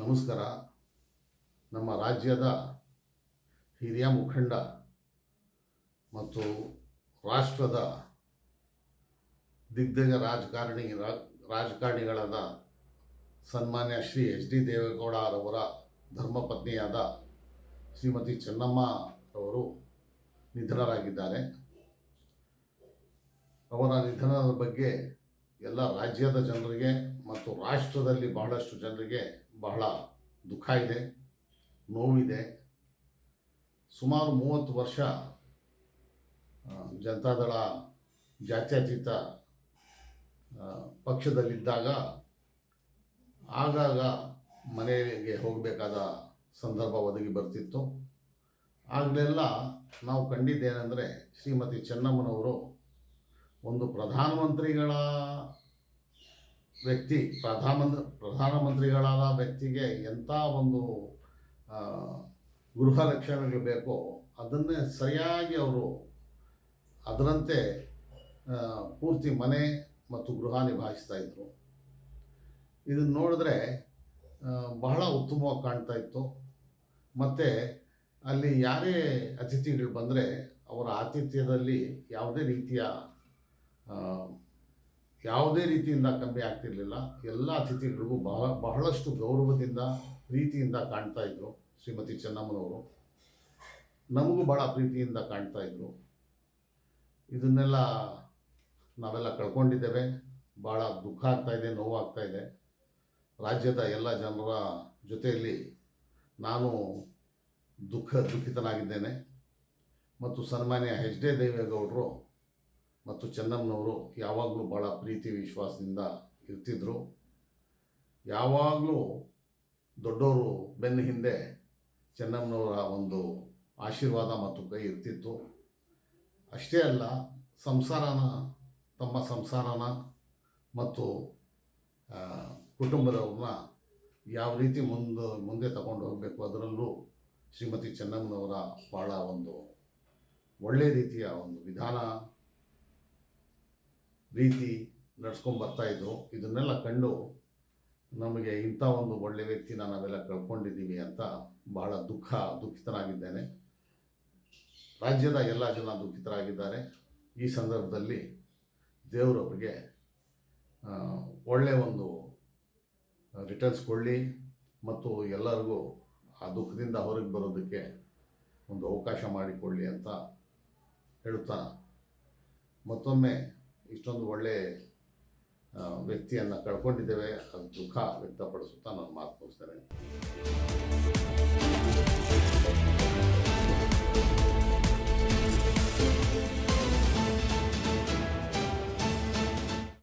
ನಮಸ್ಕಾರ. ನಮ್ಮ ರಾಜ್ಯದ ಹಿರಿಯ ಮುಖಂಡ ಮತ್ತು ರಾಷ್ಟ್ರದ ದಿಗ್ಗಜ ರಾಜಕಾರಣಿಗಳಾದ ಸನ್ಮಾನ್ಯ ಶ್ರೀ ಎಚ್ ಡಿ ದೇವೇಗೌಡರವರ ಧರ್ಮಪತ್ನಿಯಾದ ಶ್ರೀಮತಿ ಚೆನ್ನಮ್ಮರವರು ನಿಧನರಾಗಿದ್ದಾರೆ. ಅವರ ನಿಧನದ ಬಗ್ಗೆ ಎಲ್ಲ ರಾಜ್ಯದ ಜನರಿಗೆ ಮತ್ತು ರಾಷ್ಟ್ರದಲ್ಲಿ ಬಹಳಷ್ಟು ಜನರಿಗೆ ಬಹಳ ದುಃಖ ಇದೆ, ನೋವಿದೆ. ಸುಮಾರು 30 ವರ್ಷ ಜನತಾದಳ ಜಾತ್ಯತೀತ ಪಕ್ಷದಲ್ಲಿದ್ದಾಗ ಆಗಾಗ ಮನೆಗೆ ಹೋಗಬೇಕಾದ ಸಂದರ್ಭ ಒದಗಿ ಬರ್ತಿತ್ತು. ಆಗಲೆಲ್ಲ ನಾವು ಕಂಡಿದ್ದೇನೆಂದರೆ, ಶ್ರೀಮತಿ ಚೆನ್ನಮ್ಮನವರು ಒಂದು ಪ್ರಧಾನಮಂತ್ರಿಗಳ ವ್ಯಕ್ತಿ, ಪ್ರಧಾನಮಂತ್ರಿಗಳಾದ ವ್ಯಕ್ತಿಗೆ ಎಂಥ ಒಂದು ಗೃಹ ಲಕ್ಷಣಗಳು ಬೇಕೋ ಅದನ್ನೇ ಸರಿಯಾಗಿ ಅವರು ಅದರಂತೆ ಪೂರ್ತಿ ಮನೆ ಮತ್ತು ಗೃಹ ನಿಭಾಯಿಸ್ತಾಯಿದ್ರು. ಇದನ್ನು ನೋಡಿದ್ರೆ ಬಹಳ ಉತ್ತಮವಾಗಿ ಕಾಣ್ತಾ ಇತ್ತು. ಮತ್ತು ಅಲ್ಲಿ ಯಾರೇ ಅತಿಥಿಗಳು ಬಂದರೆ ಅವರ ಆತಿಥ್ಯದಲ್ಲಿ ಯಾವುದೇ ರೀತಿಯಿಂದ ಕಮ್ಮಿ ಆಗ್ತಿರಲಿಲ್ಲ. ಎಲ್ಲ ಅತಿಥಿಗಳಿಗೂ ಬಹಳಷ್ಟು ಗೌರವದಿಂದ ಪ್ರೀತಿಯಿಂದ ಕಾಣ್ತಾ ಇದ್ದರು ಶ್ರೀಮತಿ ಚೆನ್ನಮ್ಮನವರು. ನಮಗೂ ಭಾಳ ಪ್ರೀತಿಯಿಂದ ಕಾಣ್ತಾ ಇದ್ದರು. ಇದನ್ನೆಲ್ಲ ನಾವೆಲ್ಲ ಕಳ್ಕೊಂಡಿದ್ದೇವೆ. ಭಾಳ ದುಃಖ ಆಗ್ತಾಯಿದೆ, ನೋವಾಗ್ತಾಯಿದೆ. ರಾಜ್ಯದ ಎಲ್ಲ ಜನರ ಜೊತೆಯಲ್ಲಿ ನಾನು ದುಃಖಿತನಾಗಿದ್ದೇನೆ. ಮತ್ತು ಸನ್ಮಾನ್ಯ ಎಚ್ ಡಿ ದೇವೇಗೌಡರು ಮತ್ತು ಚೆನ್ನಮ್ಮನವರು ಯಾವಾಗಲೂ ಭಾಳ ಪ್ರೀತಿ ವಿಶ್ವಾಸದಿಂದ ಇರ್ತಿದ್ರು. ಯಾವಾಗಲೂ ದೊಡ್ಡವರು ಬೆನ್ನ ಹಿಂದೆ ಚೆನ್ನಮ್ಮನವರ ಒಂದು ಆಶೀರ್ವಾದ ಮತ್ತು ಕೈ ಇರ್ತಿತ್ತು. ಅಷ್ಟೇ ಅಲ್ಲ, ತಮ್ಮ ಸಂಸಾರನ ಮತ್ತು ಕುಟುಂಬದವ್ರನ್ನ ಯಾವ ರೀತಿ ಮುಂದೆ ತಗೊಂಡು ಹೋಗಬೇಕು ಅದರಲ್ಲೂ ಶ್ರೀಮತಿ ಚೆನ್ನಮ್ಮನವರ ಭಾಳ ಒಂದು ಒಳ್ಳೆಯ ರೀತಿಯ ಒಂದು ರೀತಿ ನಡೆಸ್ಕೊಂಬರ್ತಾಯಿದ್ರು. ಇದನ್ನೆಲ್ಲ ಕಂಡು ನಮಗೆ ಇಂಥ ಒಂದು ಒಳ್ಳೆಯ ವ್ಯಕ್ತಿನ ನಾವೆಲ್ಲ ಕಳ್ಕೊಂಡಿದ್ದೀವಿ ಅಂತ ಬಹಳ ದುಃಖಿತನಾಗಿದ್ದೇನೆ. ರಾಜ್ಯದ ಎಲ್ಲ ಜನ ದುಃಖಿತರಾಗಿದ್ದಾರೆ. ಈ ಸಂದರ್ಭದಲ್ಲಿ ದೇವರವರಿಗೆ ಒಳ್ಳೆಯ ಒಂದು ರಿಟರ್ನ್ಸ್ ಕೊಡಲಿ ಮತ್ತು ಎಲ್ಲರಿಗೂ ಆ ದುಃಖದಿಂದ ಹೊರಗೆ ಬರೋದಕ್ಕೆ ಒಂದು ಅವಕಾಶ ಮಾಡಿಕೊಳ್ಳಿ ಅಂತ ಹೇಳುತ್ತಾ, ಮತ್ತೊಮ್ಮೆ ಇಷ್ಟೊಂದು ಒಳ್ಳೆಯ ವ್ಯಕ್ತಿಯನ್ನು ಕಳ್ಕೊಂಡಿದ್ದೇವೆ, ಅದು ದುಃಖ ವ್ಯಕ್ತಪಡಿಸುತ್ತಾ ನಾನು ಮಾತು ಮುಗಿಸ್ತೇನೆ.